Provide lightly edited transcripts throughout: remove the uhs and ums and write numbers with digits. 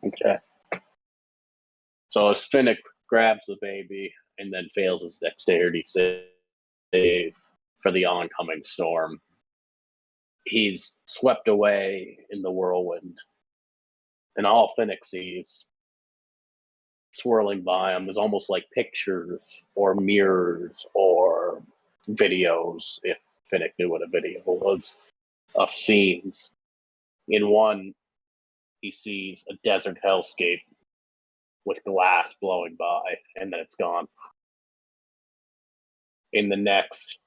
Okay. So as Finnik grabs the baby and then fails his dexterity save for the oncoming storm, he's swept away in the whirlwind. And all Finnick sees swirling by him is almost like pictures or mirrors or videos, if Finnick knew what a video was, of scenes. In one, he sees a desert hellscape with glass blowing by, and then it's gone. In the next,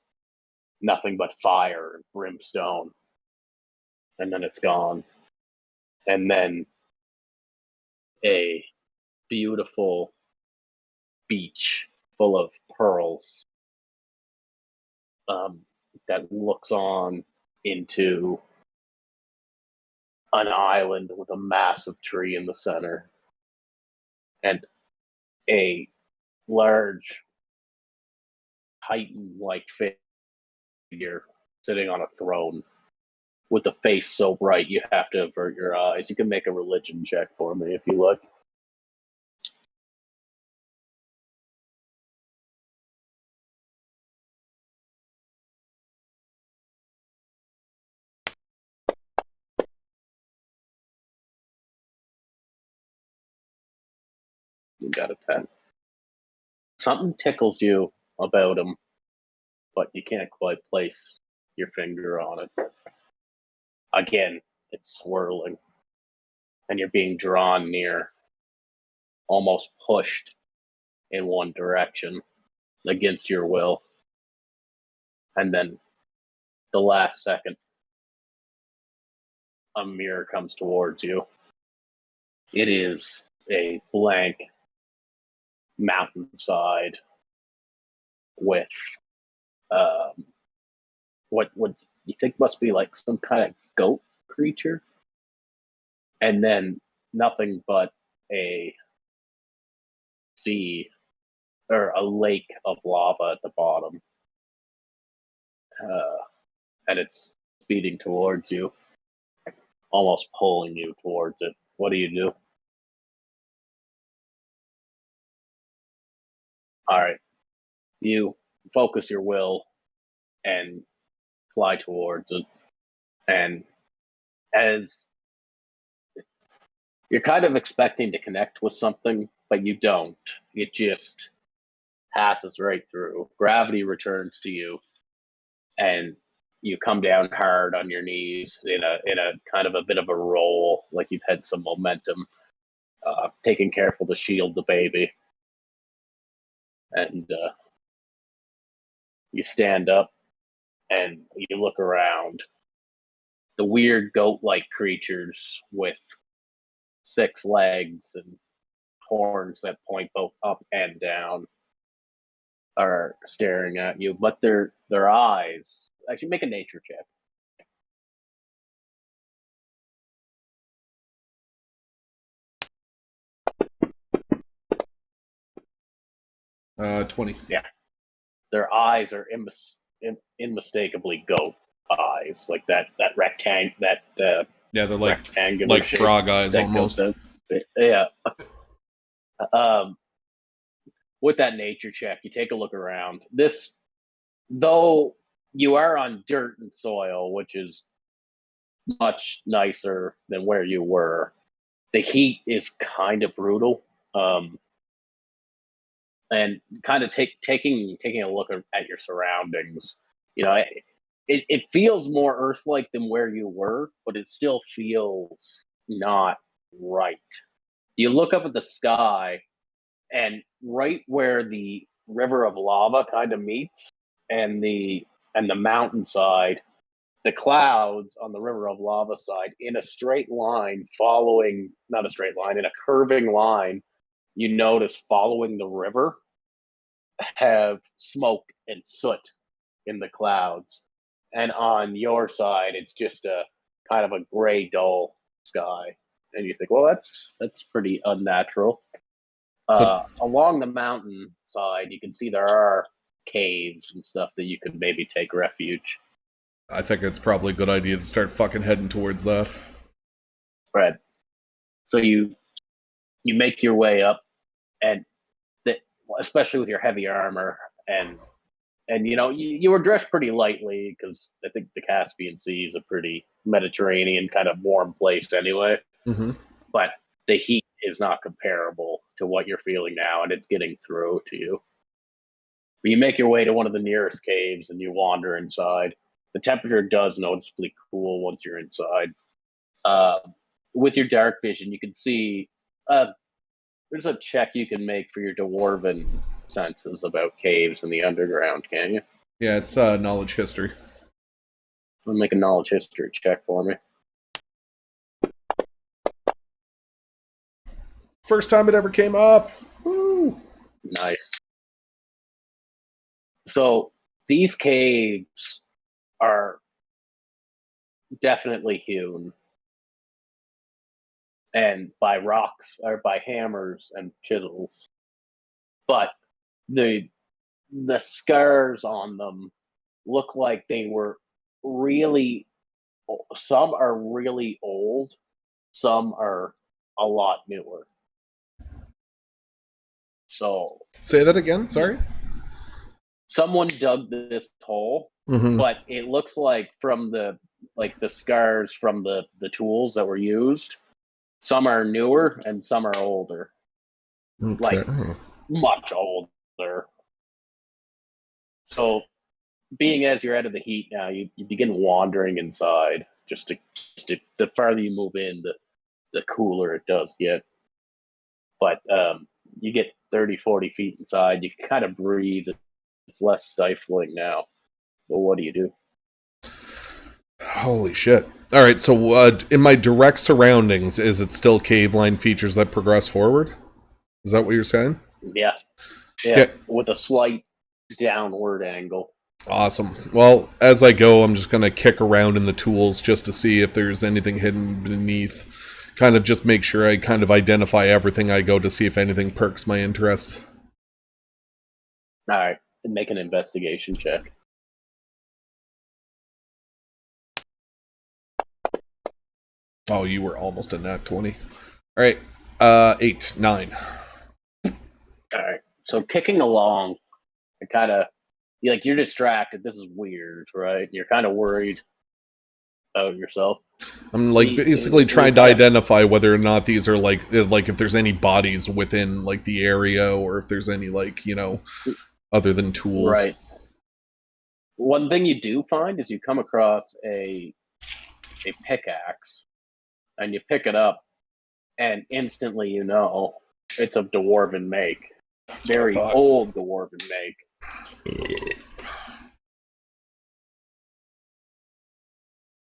nothing but fire and brimstone, and then it's gone. And then a beautiful beach full of pearls that looks on into an island with a massive tree in the center and a large Titan-like figure sitting on a throne with a face so bright you have to avert your eyes. You can make a religion check for me if you like. You got a 10. Something tickles you about him, but you can't quite place your finger on it. Again, it's swirling, and you're being drawn near, almost pushed in one direction against your will. And then the last second, a mirror comes towards you. It is a blank mountainside with what you think must be like some kind of goat creature, and then nothing but a sea or a lake of lava at the bottom, and it's speeding towards you, almost pulling you towards it. What do you do? All right, you focus your will and fly towards it, and as you're kind of expecting to connect with something, but you don't. It just passes right through. Gravity returns to you, and you come down hard on your knees in a kind of a bit of a roll, like you've had some momentum, taking careful to shield the baby. And you stand up and you look around. The weird goat-like creatures with 6 legs and horns that point both up and down are staring at you, but their eyes. Actually, make a nature check. 20. Yeah, their eyes are unmistakably goat eyes, like that rectangle, Yeah, they're like rectangular like frog eyes almost. Yeah. With that nature check, you take a look around. This, though you are on dirt and soil, which is much nicer than where you were, the heat is kind of brutal. And kind of taking a look at your surroundings, you know, it feels more Earth-like than where you were, but it still feels not right. You look up at the sky, and right where the river of lava kind of meets and the mountainside, the clouds on the river of lava side in a straight line, following, not a straight line, in a curving line, you notice following the river, have smoke and soot in the clouds. And on your side, it's just a kind of a gray, dull sky. And you think, well, that's pretty unnatural. Along the mountain side, you can see there are caves and stuff that you could maybe take refuge. I think it's probably a good idea to start fucking heading towards that. Right. So you you make your way up, and especially with your heavy armor, and you were dressed pretty lightly because I think the Caspian Sea is a pretty Mediterranean kind of warm place anyway. Mm-hmm. But the heat is not comparable to what you're feeling now, and it's getting through to you. But you make your way to one of the nearest caves and you wander inside. The temperature does noticeably cool once you're inside. With your dark vision, you can see there's a check you can make for your dwarven senses about caves in the underground, can you? Yeah, it's knowledge history. Make a knowledge history check for me. First time it ever came up. Woo! Nice. So these caves are definitely hewn, and by rocks or by hammers and chisels, but the scars on them look like they were really. Some are really old, some are a lot newer. So say that again. Sorry. Someone dug this hole, but it looks like from the scars from the tools that were used, some are newer and some are older. Okay. Like much older. So being as you're out of the heat now, you begin wandering inside. Just to the farther you move in, the cooler it does get. But you get 30, 40 feet inside, you can kind of breathe. It's less stifling now. But what do you do? Holy shit. All right, so in my direct surroundings, is it still cave line features that progress forward? Is that what you're saying? Yeah. With a slight downward angle. Awesome. Well, as I go, I'm just going to kick around in the tools just to see if there's anything hidden beneath. Kind of just make sure I kind of identify everything I go to see if anything perks my interest. All right. Make an investigation check. Oh, you were almost a nat 20. All right. 8, 9. All right. So kicking along, it kind of, you're distracted. This is weird, right? You're kind of worried about yourself. I'm basically trying to identify whether or not these are like if there's any bodies within like the area, or if there's any other than tools. Right. One thing you do find is you come across a pickaxe, and you pick it up, and instantly it's of dwarven make. That's very old dwarven make.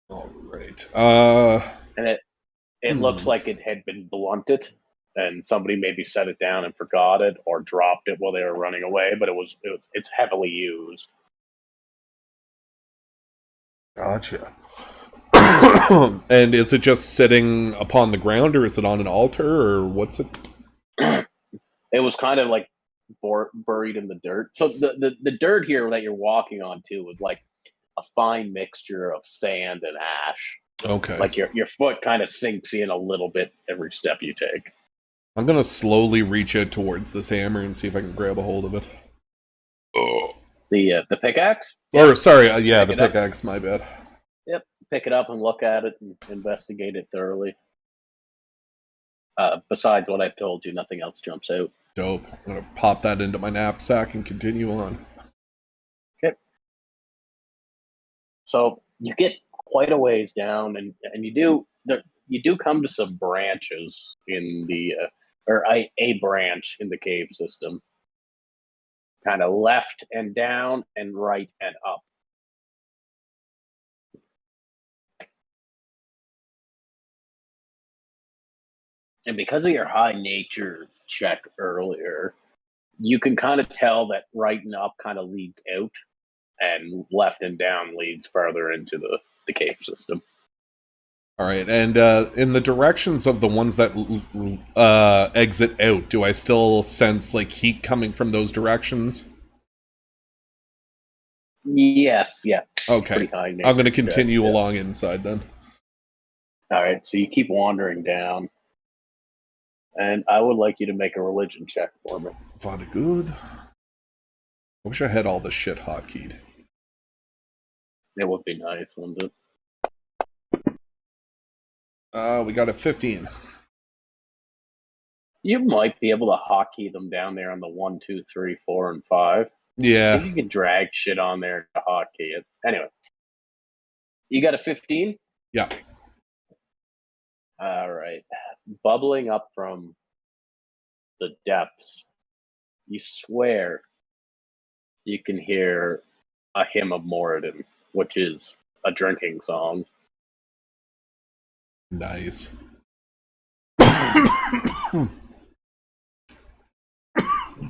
All right. And it looks like it had been blunted, and somebody maybe set it down and forgot it, or dropped it while they were running away. But it's heavily used. Gotcha. And is it just sitting upon the ground, or is it on an altar, or what's it? It was kind of like buried in the dirt. So the dirt here that you're walking on too was like a fine mixture of sand and ash. Okay. Like your foot kind of sinks in a little bit every step you take. I'm gonna slowly reach out towards this hammer and see if I can grab a hold of it. Oh. The pickaxe? Or sorry, the pickaxe. My bad. Yep. Pick it up and look at it and investigate it thoroughly. Besides what I've told you, nothing else jumps out. Dope. I'm gonna pop that into my knapsack and continue on. Okay. So you get quite a ways down, and you do come to some branches in the or a branch in the cave system. Kind of left and down and right and up. And because of your high nature check earlier, you can kind of tell that right and up kind of leads out, and left and down leads further into the cave system. All right, and in the directions of the ones that exit out, do I still sense like heat coming from those directions? Yes, yeah. Okay, I'm going to continue along inside then. All right, so you keep wandering down. And I would like you to make a religion check for me. Vada good. I wish I had all this shit hotkeyed. It would be nice, wouldn't it? We got a 15. You might be able to hotkey them down there on the 1, 2, 3, 4, and 5. I Yeah. think you can drag shit on there to hotkey it. Anyway. You got a 15? Yeah. All right. Bubbling up from the depths, you swear you can hear a hymn of Moradin, which is a drinking song. Nice.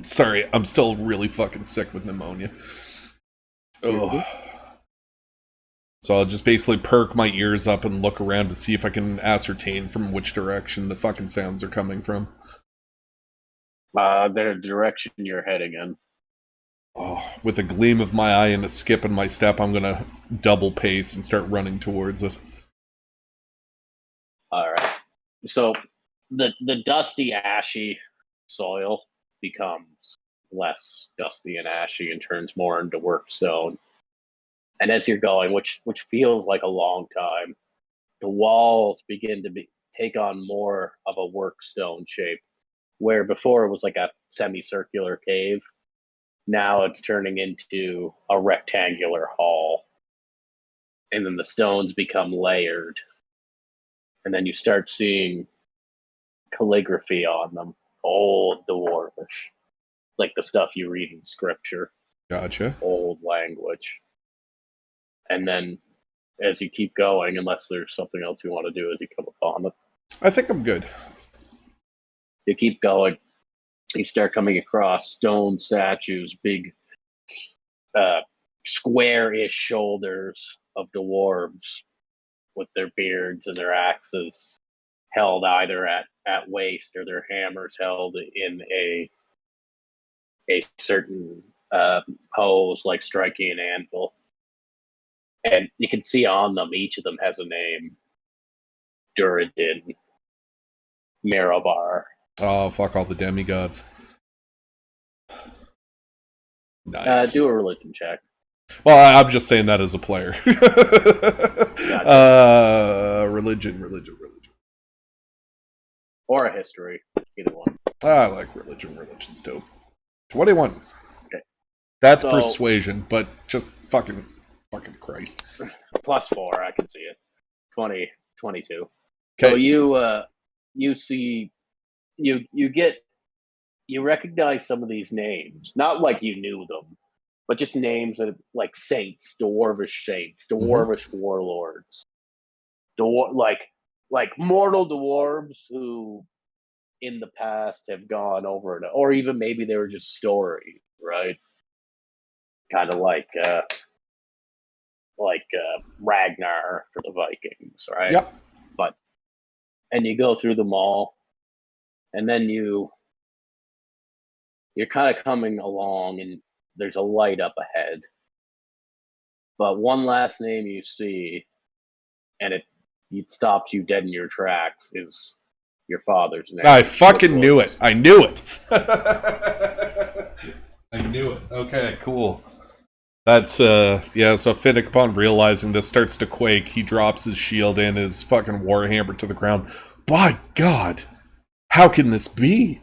Sorry, I'm still really fucking sick with pneumonia. Oh. So I'll just basically perk my ears up and look around to see if I can ascertain from which direction the fucking sounds are coming from. The direction you're heading in. Oh, with a gleam of my eye and a skip in my step, I'm gonna double pace and start running towards it. All right. So the dusty, ashy soil becomes less dusty and ashy and turns more into work stone. And as you're going, which feels like a long time, the walls begin to take on more of a work stone shape, where before it was like a semicircular cave. Now it's turning into a rectangular hall. And then the stones become layered. And then you start seeing calligraphy on them. Old dwarvish. Like the stuff you read in scripture. Gotcha. Old language. And then as you keep going, unless there's something else you want to do as you come upon it, I think I'm good. you keep going. You start coming across stone statues, big square-ish shoulders of dwarves with their beards and their axes held either at waist or their hammers held in a certain pose, like striking an anvil. And you can see on them, each of them has a name. Duradin, Mirabar. Oh, fuck all the demigods. Nice. Do a religion check. Well, I'm just saying that as a player. Gotcha. Religion. Or a history, either one. I like religion. Religion's dope. 21. Okay. That's persuasion, but just fucking Christ. +4, I can see it. 20, 22. Okay. So you see, you recognize some of these names, not like you knew them, but just names of like saints, dwarvish warlords, like mortal dwarves who in the past have gone over it, or even maybe they were just stories, right? Kind of like Ragnar for the Vikings, right? Yep. And you go through them all, and then you're kind of coming along, and there's a light up ahead. But one last name you see, and it stops you dead in your tracks, is your father's name. I fucking knew it. I knew it. I knew it. Okay, cool. That's, yeah, so Finnik, upon realizing this, starts to quake. He drops his shield and his fucking warhammer to the ground. By God, how can this be?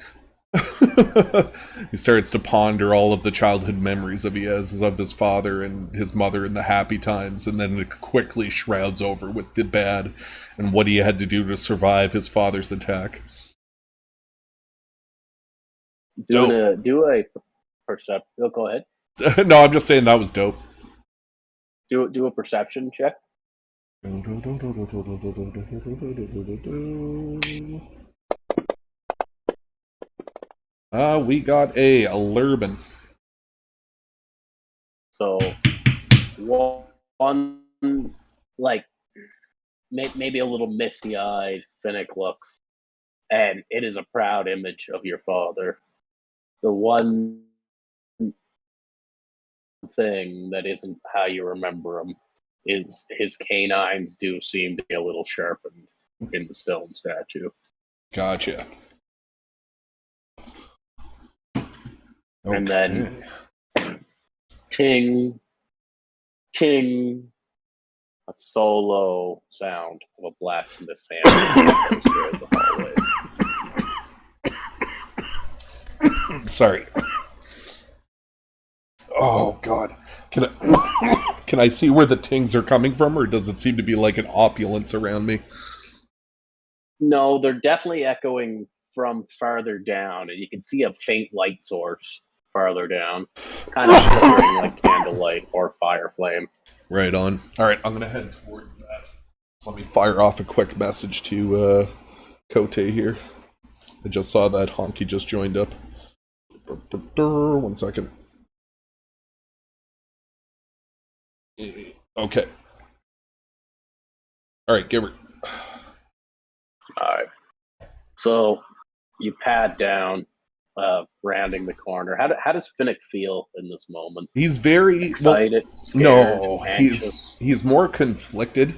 He starts to ponder all of the childhood memories he has of his father and his mother in the happy times, and then it quickly shrouds over with the bad and what he had to do to survive his father's attack. Do a perception. Oh, go ahead. No, I'm just saying that was dope. Do a perception check. We got a Lurbin. So one like maybe a little misty-eyed Finnick looks, and it is a proud image of your father. The one thing that isn't how you remember him is his canines do seem to be a little sharpened in the stone statue. Gotcha. And then Okay. ting, ting, a solo sound of a blacksmith's hammer echoes throughout the hallway. Sorry. Oh God. Can I see where the tings are coming from, or does it seem to be like an opulence around me? No, they're definitely echoing from farther down, and you can see a faint light source farther down, kind of flickering like candlelight or fire flame. Right on. All right, I'm gonna head towards that. So let me fire off a quick message to Cote here. I just saw that Honky just joined up. 1 second. Okay. All right, give her. All right. So you pad down, rounding the corner. How does Finnick feel in this moment? He's very Excited, scared, no, anxious? he's more conflicted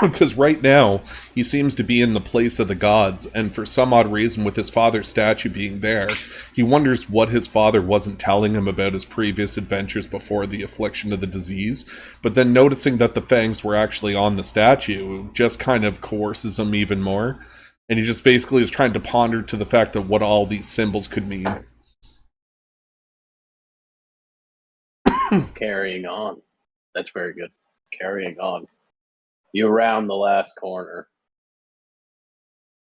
because right now he seems to be in the place of the gods, and for some odd reason, with his father's statue being there, he wonders what his father wasn't telling him about his previous adventures before the affliction of the disease. But then noticing that the fangs were actually on the statue just kind of coerces him even more. And he just basically is trying to ponder to the fact of what all these symbols could mean. Carrying on. That's very good. Carrying on. You round the last corner,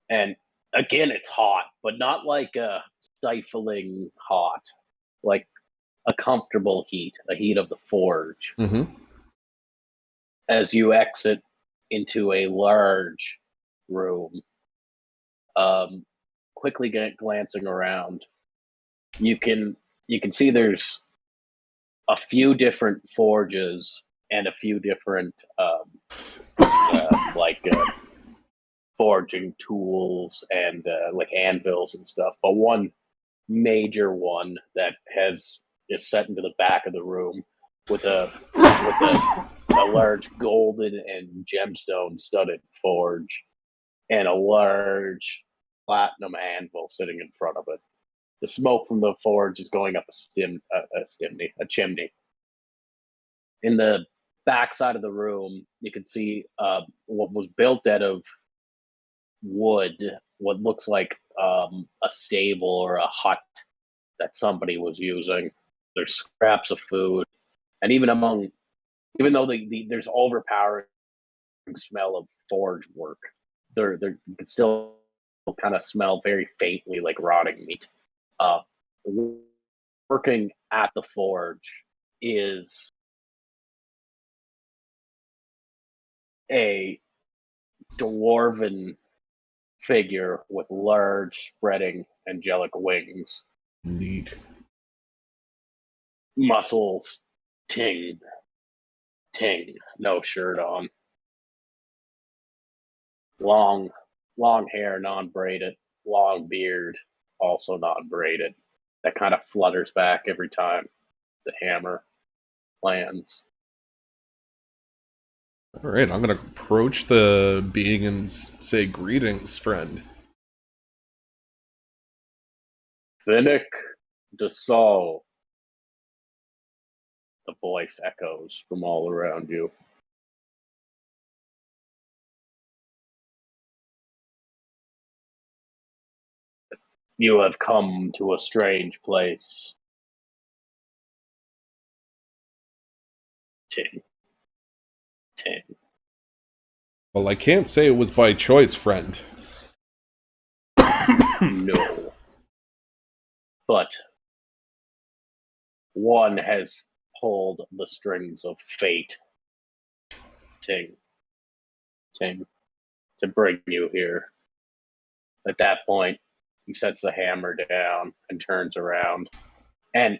and again, it's hot, but not like a stifling hot, like a comfortable heat, a heat of the forge. Mm-hmm. As you exit into a large room, um, quickly glancing around, you can see there's a few different forges and a few different forging tools and like anvils and stuff. But one major one that is set into the back of the room with a large golden and gemstone studded forge and a large platinum anvil sitting in front of it. The smoke from the forge is going up a chimney. In the back side of the room, you can see what was built out of wood, what looks like a stable or a hut that somebody was using. There's scraps of food, and even though there's overpowering smell of forge work, there you can still kind of smell very faintly like rotting meat. Uh, Working at the forge is a dwarven figure with large, spreading, angelic wings, Neat. muscles, ting, ting, no shirt on, long, long hair, non-braided, long beard, also non-braided, that kind of flutters back every time the hammer lands. All right, I'm going to approach the being and say, "Greetings, friend." Finnick de Sol, the voice echoes from all around you. You have come to a strange place. Ting, ting. Well, I can't say it was by choice, friend. No. But one has pulled the strings of fate. Ting, ting, to bring you here. At that point, he sets the hammer down and turns around, and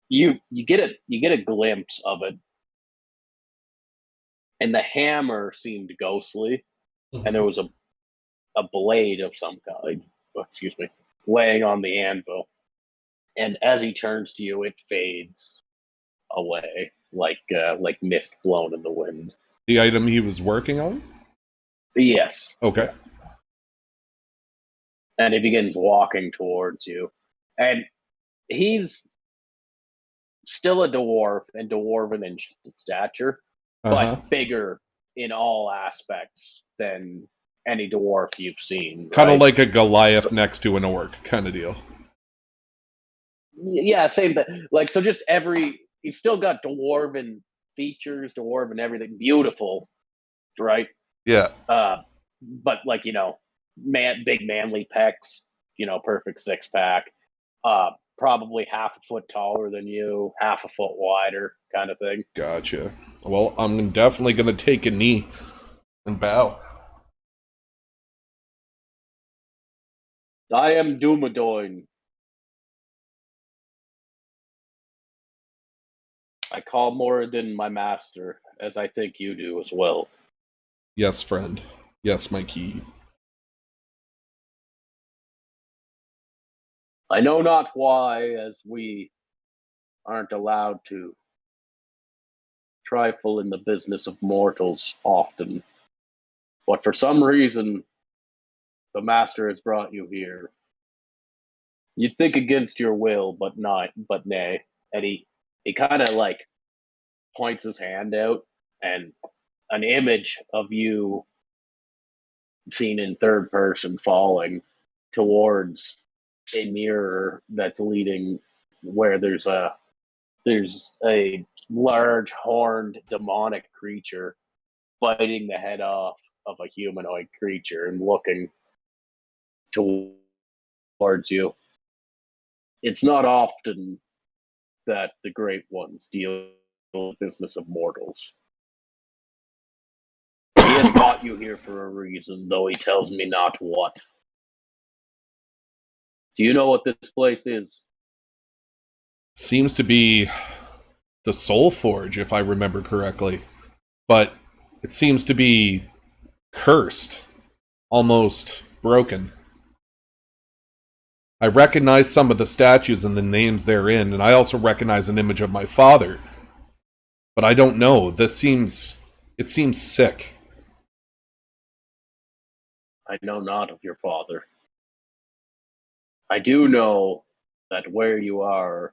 you get a glimpse of it, and the hammer seemed ghostly, and there was a blade of some kind. Excuse me, laying on the anvil, and as he turns to you, it fades away like mist blown in the wind. The item he was working on? Yes, Okay. and he begins walking towards you, and he's still a dwarf and dwarven in stature, Uh-huh. but bigger in all aspects than any dwarf you've seen, Kind of right? like a Goliath So, next to an orc kind of deal. yeah, same thing. Like, so just he's still got dwarven features, dwarven everything, beautiful, right? Yeah. But like, big manly pecs, perfect six pack, probably half a foot taller than you, half a foot wider, kind of thing. Gotcha. Well, I'm definitely going to take a knee and bow. I am Dumadoin. I call Moradin my master, as I think you do as well. Yes, friend. Yes, my key. I know not why, as we aren't allowed to trifle in the business of mortals often, but for some reason, the master has brought you here. You'd think against your will, but not, but nay. And he kind of like points his hand out, and an image of you seen in third person falling towards a mirror that's leading where there's a large horned demonic creature biting the head off of a humanoid creature and looking towards you. It's not often that the great ones deal with the business of mortals. He has brought you here for a reason, though he tells me not what. Do you know what this place is? Seems to be the Soul Forge, if I remember correctly. But it seems to be cursed, almost broken. I recognize some of the statues and the names therein, and I also recognize an image of my father. But I don't know. It seems sick. I know not of your father. I do know that where you are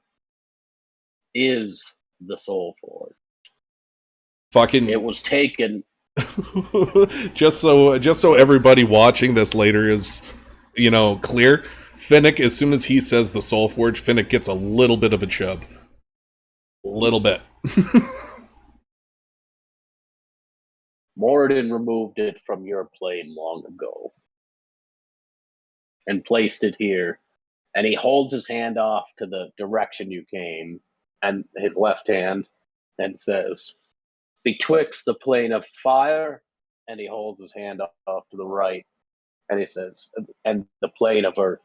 is the Soul Forge. Fucking It was taken. just so everybody watching this later is, clear. Finnick, as soon as he says the Soul Forge, Finnick gets a little bit of a chub. A little bit. Moradin removed it from your plane long ago and placed it here. And he holds his hand off to the direction you came, and his left hand, and says, betwixt the plane of fire, and he holds his hand off to the right, and he says, and the plane of earth.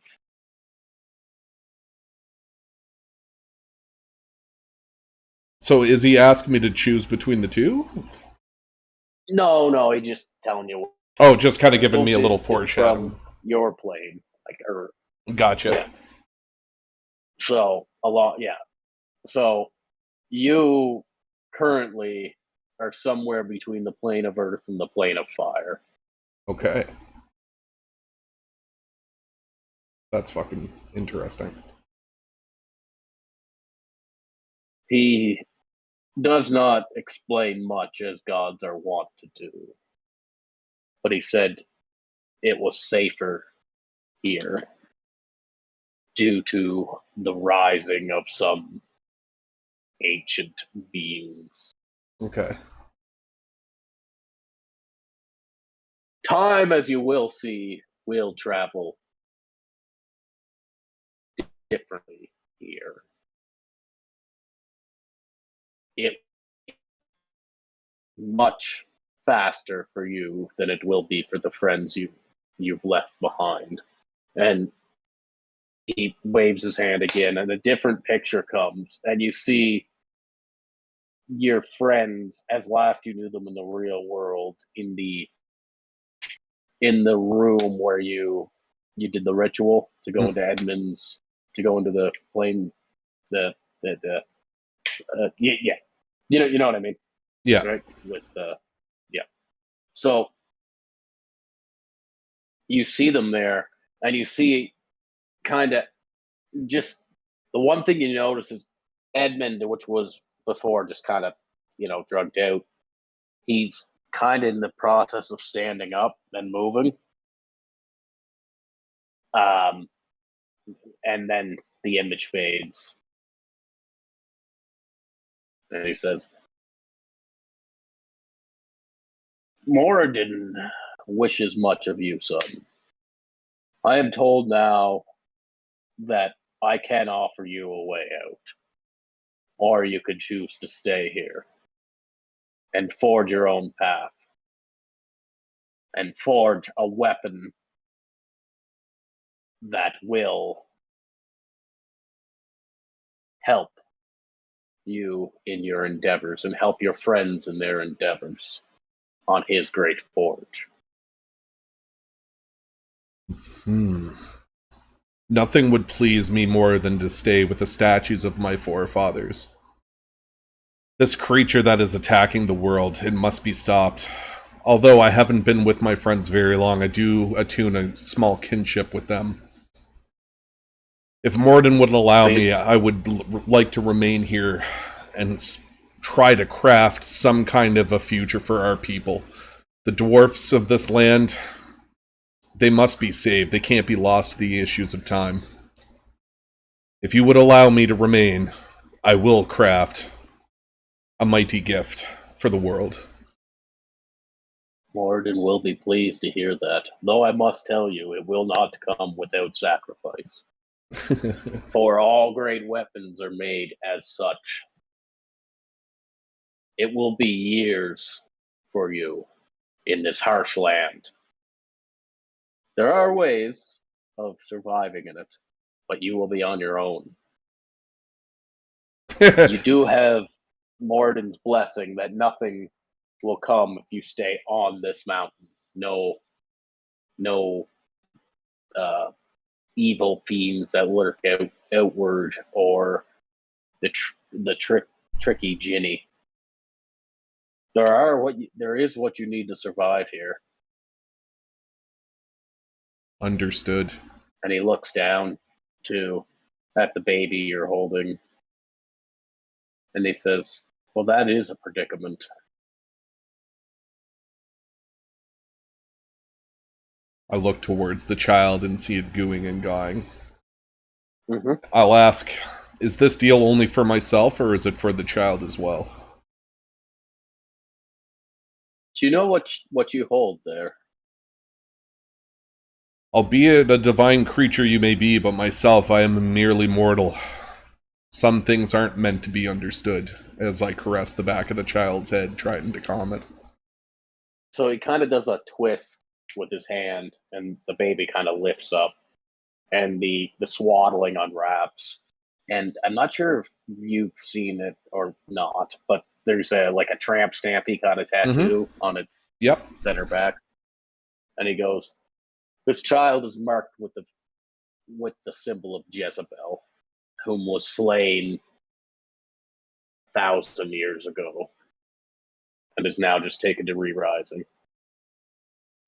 So is he asking me to choose between the two? No, he just telling you. Oh, just kind of giving me a little Removed it foreshadow. from your plane, like Earth. Gotcha. Yeah. So yeah. So you currently are somewhere between the plane of earth and the plane of fire. Okay. That's fucking interesting. He does not explain much as gods are wont to do, but he said it was safer here due to the rising of some ancient beings. Okay. Time, as you will see, will travel differently here. It much faster for you than it will be for the friends you've left behind. And he waves his hand again, and a different picture comes, and you see your friends as last you knew them in the real world in the room where you did the ritual to go into Edmund's, to go into the plane, the yeah, you know what I mean, Yeah. right? With yeah. So you see them there, and you see kind of just The one thing you notice is Edmund, which was before just kind of, drugged out, he's kind of in the process of standing up and moving. And then the image fades. And he says, Moradin wishes much of you, son. I am told now that I can offer you a way out. Or you could choose to stay here and forge your own path and forge a weapon that will help you in your endeavors and help your friends in their endeavors on his great forge. Nothing would please me more than to stay with the statues of my forefathers. This creature that is attacking the world, it must be stopped. Although I haven't been with my friends very long, I do attune a small kinship with them. If Morden would allow me, I would like to remain here and try to craft some kind of a future for our people. The dwarfs of this land, they must be saved. They can't be lost to the issues of time. If you would allow me to remain, I will craft a mighty gift for the world. Morden will be pleased to hear that, though I must tell you, it will not come without sacrifice. For all great weapons are made as such. It will be years for you in this harsh land. There are ways of surviving in it, but you will be on your own. You do have Morden's blessing that nothing will come if you stay on this mountain. No evil fiends that lurk outward, or the tricky Ginny. There is what you need to survive here. Understood. And he looks down at the baby you're holding, and he says, "Well, that is a predicament." I look towards the child and see it gooing and gawing. Mm-hmm. I'll ask, is this deal only for myself, or is it for the child as well? Do you know what you hold there? Albeit a divine creature you may be, but myself, I am merely mortal. Some things aren't meant to be understood, as I caress the back of the child's head, trying to calm it. So he kind of does a twist with his hand, and the baby kind of lifts up, and the swaddling unwraps. And I'm not sure if you've seen it or not, but there's a tramp stampy kind of tattoo on its center back. And he goes, "This child is marked with the symbol of Jezebel, whom was slain 1,000 years ago, and is now just taken to re-rising.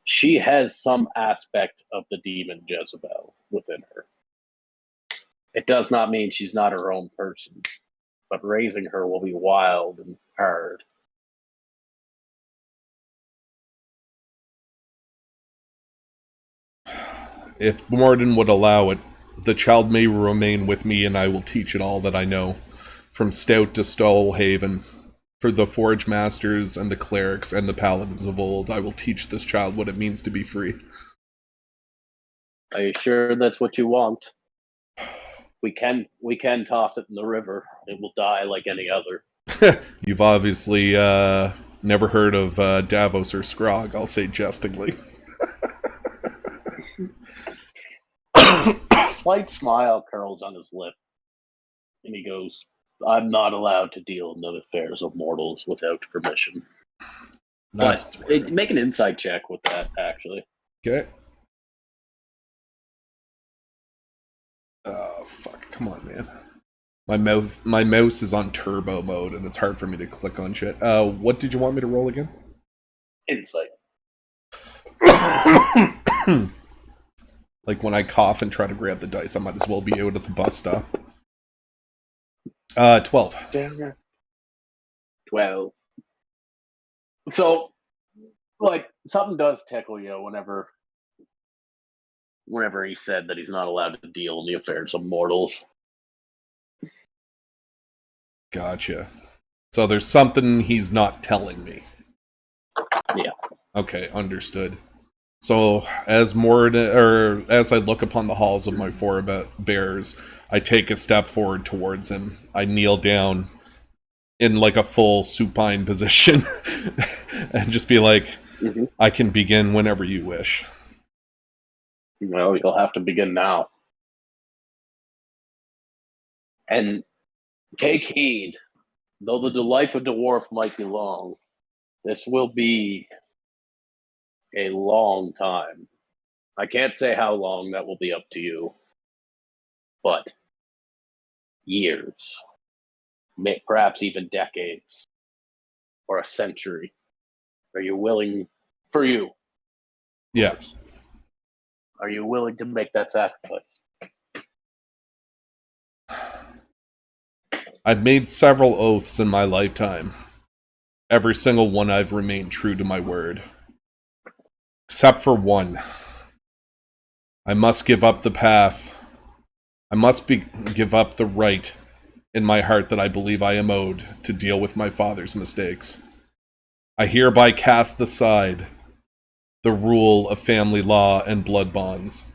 She has some aspect of the demon Jezebel within her. It does not mean she's not her own person, but raising her will be wild and hard. If Morden would allow it, the child may remain with me, and I will teach it all that I know, from Stout to Stollhaven. For the Forge Masters and the Clerics and the Paladins of old, I will teach this child what it means to be free." Are you sure that's what you want? We can toss it in the river. It will die like any other. You've obviously never heard of Davos or Scrog, I'll say jestingly. Slight smile curls on his lip, and he goes, "I'm not allowed to deal in the affairs of mortals without permission." Make an insight check with that, actually. Okay. Oh, fuck. Come on, man. My mouse is on turbo mode, and it's hard for me to click on shit. What did you want me to roll again? Insight. Like when I cough and try to grab the dice, I might as well be out at the bus stop. 12. 12. So, like, something does tickle you whenever he said that he's not allowed to deal in the affairs of mortals. Gotcha. So there's something he's not telling me. Yeah. Okay, understood. So as I look upon the halls of my forebears, I take a step forward towards him. I kneel down in like a full supine position and just be like, I can begin whenever you wish. Well, you'll have to begin now. And take heed, though the life of dwarf might be long, this will be a long time. I can't say how long, that will be up to you. But years, perhaps even decades, or a century. Are you willing, for you? Yeah. Are you willing to make that sacrifice? I've made several oaths in my lifetime. Every single one I've remained true to my word. Except for one. I must give up the path. I must give up the right in my heart that I believe I am owed to deal with my father's mistakes. I hereby cast aside the rule of family law and blood bonds,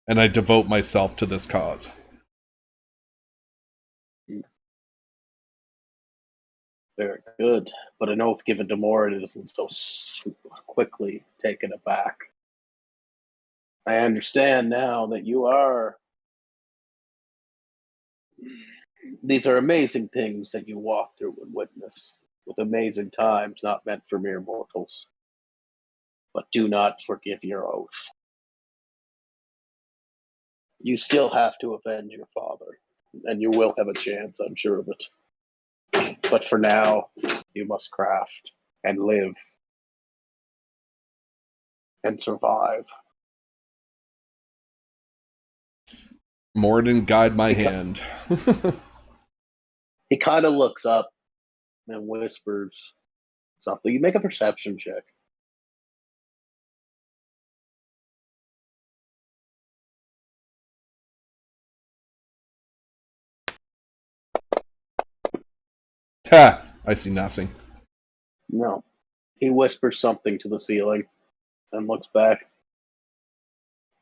and I devote myself to this cause. Very good. But an oath given to Morin isn't so quickly taken aback. I understand now that you are. These are amazing things that you walk through and witness, with amazing times not meant for mere mortals. But do not forgive your oath. You still have to avenge your father, and you will have a chance, I'm sure of it. But for now, you must craft and live and survive. Morden, guide my hand. He kind of looks up and whispers something. You make a perception check. Ha! I see nothing. No. He whispers something to the ceiling and looks back.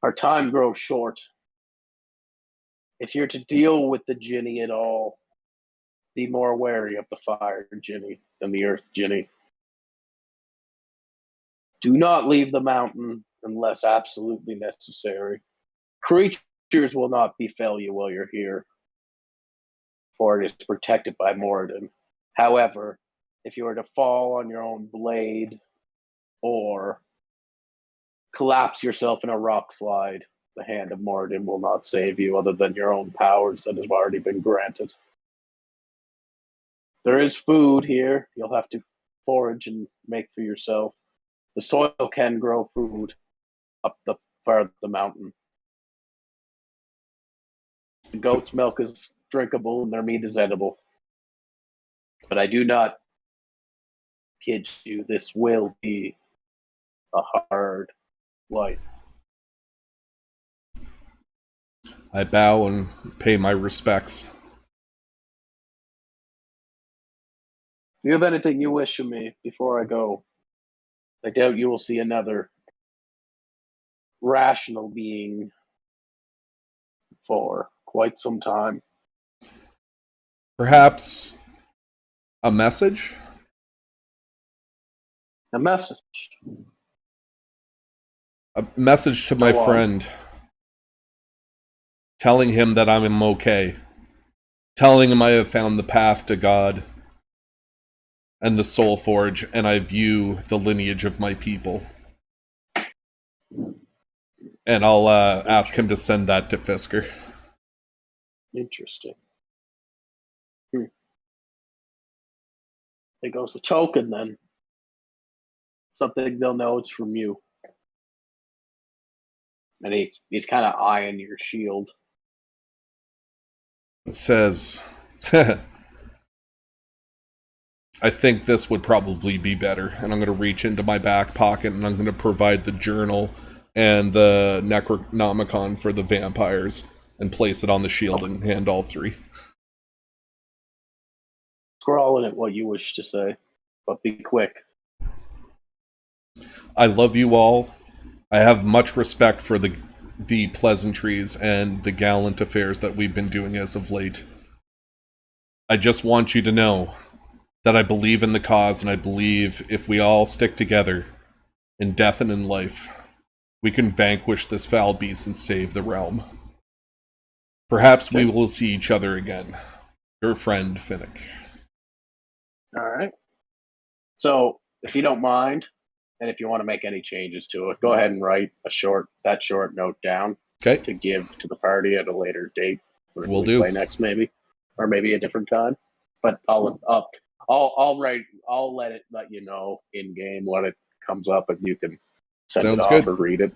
Our time grows short. If you're to deal with the Jinny at all, be more wary of the fire Jinny than the earth Jinny. Do not leave the mountain unless absolutely necessary. Creatures will not befell you while you're here, for it is protected by Moradin. However, if you are to fall on your own blade or collapse yourself in a rock slide, the hand of Moradin will not save you other than your own powers that have already been granted. There is food here. You'll have to forage and make for yourself. The soil can grow food up the part of the mountain. The goat's milk is drinkable and their meat is edible. But I do not kid you, this will be a hard life. I bow and pay my respects. Do you have anything you wish of me before I go? I doubt you will see another rational being for quite some time. Perhaps a message? A message. A message to my friend. Telling him that I'm okay. Telling him I have found the path to God and the Soul Forge, and I view the lineage of my people. And I'll ask him to send that to Fisker. Interesting. There goes a token then. Something they'll know it's from you. And he's kind of eyeing your shield. It says, I think this would probably be better. And I'm going to reach into my back pocket and I'm going to provide the journal and the Necronomicon for the vampires and place it on the shield and hand all three. Scrawl in it what you wish to say, but be quick. I love you all. I have much respect for the pleasantries and the gallant affairs that we've been doing as of late. I just want you to know that I believe in the cause, and I believe if we all stick together, in death and in life, we can vanquish this foul beast and save the realm. Perhaps we will see each other again. Your friend, Finnik. All right. So, if you don't mind, and if you want to make any changes to it, go ahead and write that short note down Okay? to give to the party at a later date. When Will we do. play next, maybe, or maybe a different time. But I'll let you know in game when it comes up, and you can send Sounds it off good. or read it.